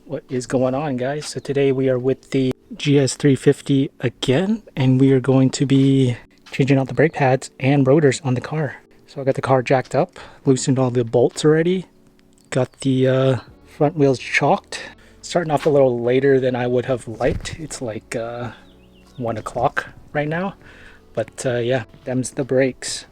What is going on, guys? So today we are with the gs350 again, and we are going to be changing out the brake pads and rotors on the car. So I got the car jacked up, loosened all the bolts already, got the front wheels chalked. Starting off a little later than I would have liked. It's like 1 o'clock right now, but yeah, them's the brakes.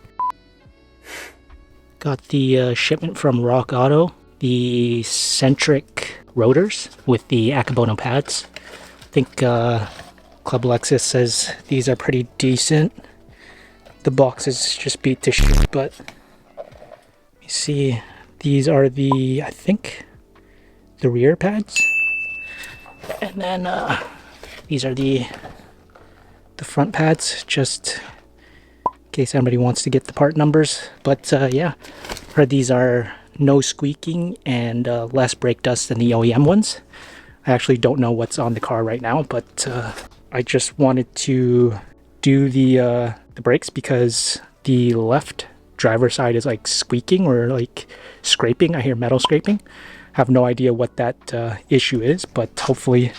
Got the shipment from Rock Auto, the centric rotors with the Akabono pads. I think Club Lexus says these are pretty decent. The box is just beat to shit, but you see, these are the, I think, the rear pads. And then these are the front pads, just in case anybody wants to get the part numbers. But yeah, heard these are no squeaking and less brake dust than the OEM ones. I actually don't know what's on the car right now, but I just wanted to do the brakes because the left driver's side is like squeaking or like scraping. I hear metal scraping. Have no idea what that issue is, but hopefully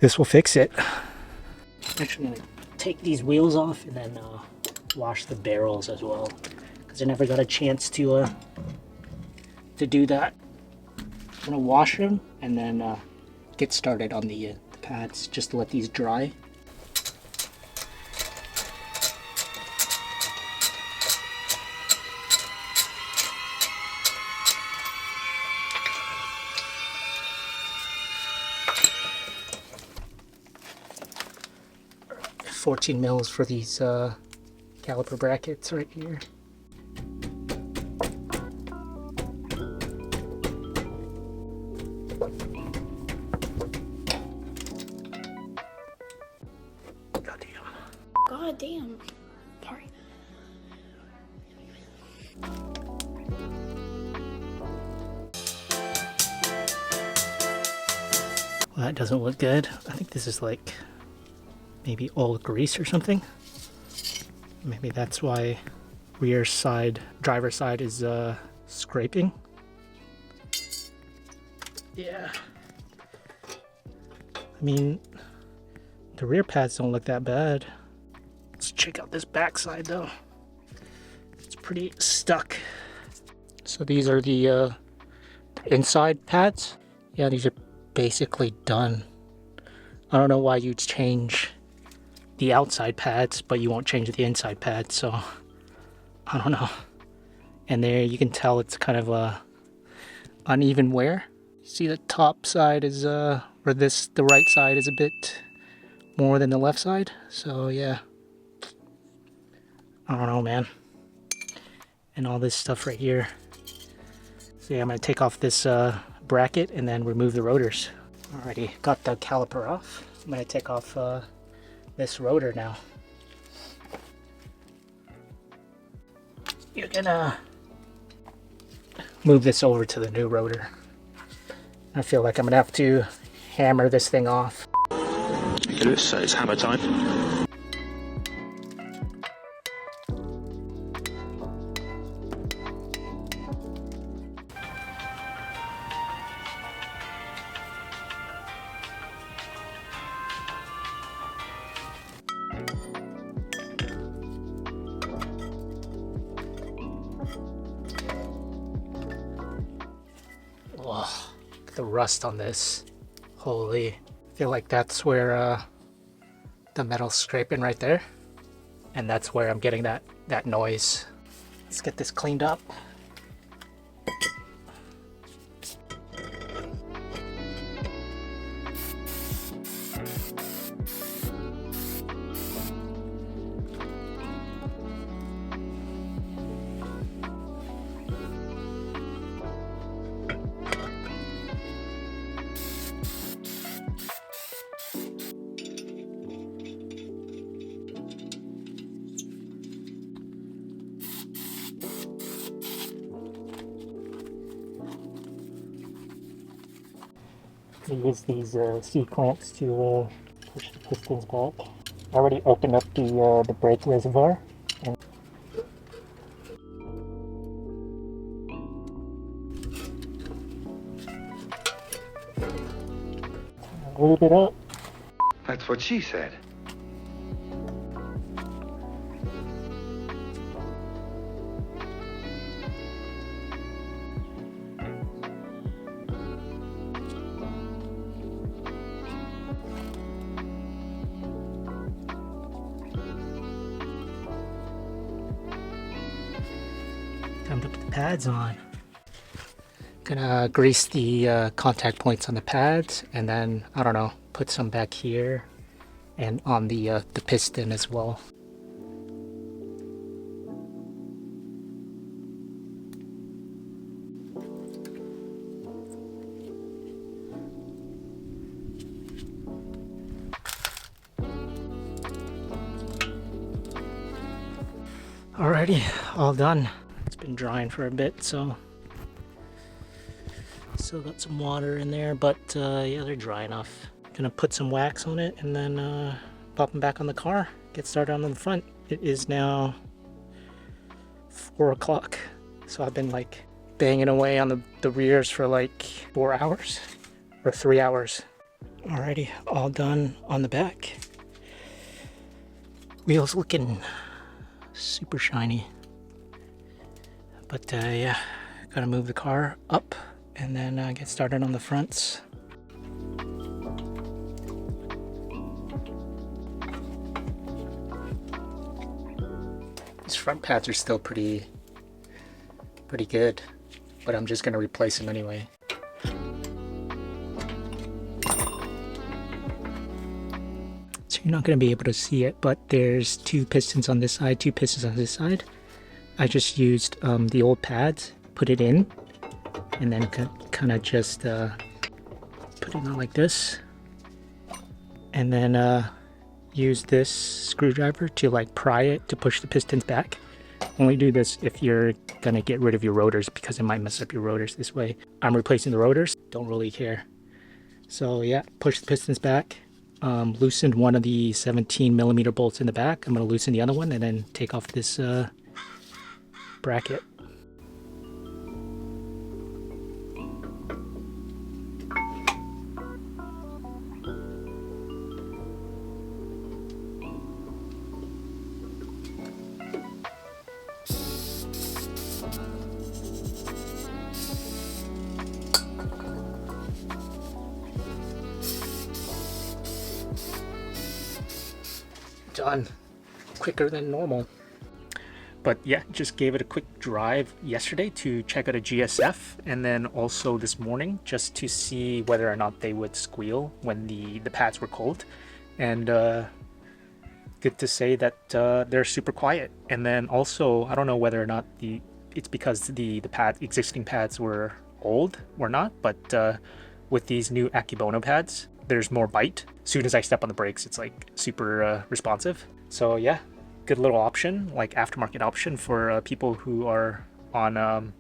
this will fix it. I'm actually gonna take these wheels off and then wash the barrels as well, because I never got a chance to do that. I'm gonna wash them and then get started on the pads, just to let these dry. $14 mils for these caliper brackets right here. God damn. Sorry. Well, that doesn't look good. I think this is like maybe old grease or something. Maybe that's why rear side, driver side is scraping. Yeah. I mean, the rear pads don't look that bad. Let's check out this back side though. It's pretty stuck. So these are the inside pads. Yeah, these are basically done. I don't know why you'd change the outside pads, but you won't change the inside pads, so I don't know. And there you can tell it's kind of a uneven wear. See the top side is the right side is a bit more than the left side, so yeah. I don't know, man. And all this stuff right here. So yeah, I'm gonna take off this bracket and then remove the rotors. Alrighty, got the caliper off. I'm gonna take off this rotor now. You're gonna move this over to the new rotor. I feel like I'm gonna have to hammer this thing off. So it's hammer time. Oh, the rust on this. Holy. I feel like that's where the metal's scraping right there. And that's where I'm getting that noise. Let's get this cleaned up. We use these C-clamps to push the pistons back. I already opened up the brake reservoir. And hold it up. That's what she said. Time to put the pads on. Gonna grease the contact points on the pads, and then I don't know, put some back here and on the piston as well. Alrighty, all done. It's been drying for a bit, so still got some water in there, but yeah, they're dry enough. Gonna put some wax on it and then pop them back on the car. Get started on the front. It is now 4 o'clock, so I've been like banging away on the rears for like 4 hours or 3 hours. Alrighty, all done on the back. Wheels looking super shiny, but yeah, gotta move the car up and then get started on the fronts. These front pads are still pretty good, but I'm just gonna replace them anyway. So you're not going to be able to see it, but there's 2 pistons on this side, 2 pistons on this side. I just used the old pads, put it in, and then kind of just put it on like this, and then use this screwdriver to like pry it to push the pistons back. Only do this if you're gonna get rid of your rotors, because it might mess up your rotors this way. I'm replacing the rotors, don't really care. So yeah, push the pistons back. Loosened one of the 17mm bolts in the back. I'm going to loosen the other one and then take off this bracket. Done. Quicker than normal. But yeah, just gave it a quick drive yesterday to check out a GSF, and then also this morning just to see whether or not they would squeal when the pads were cold. And good to say that they're super quiet. And then also, I don't know whether or not it's because the existing pads were old or not, but with these new Akebono pads, there's more bite. As soon as I step on the brakes, it's like super responsive. So yeah, good little option, like aftermarket option for people who are on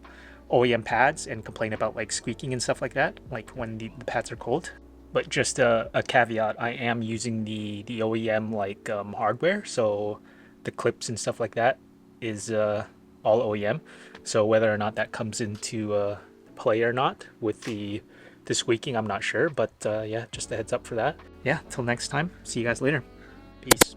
OEM pads and complain about like squeaking and stuff like that, like when the pads are cold. But just a caveat, I am using the OEM like hardware, so the clips and stuff like that is all OEM. So whether or not that comes into play or not with the squeaking, I'm not sure, but yeah, just a heads up for that. Yeah, till next time, see you guys later. Peace.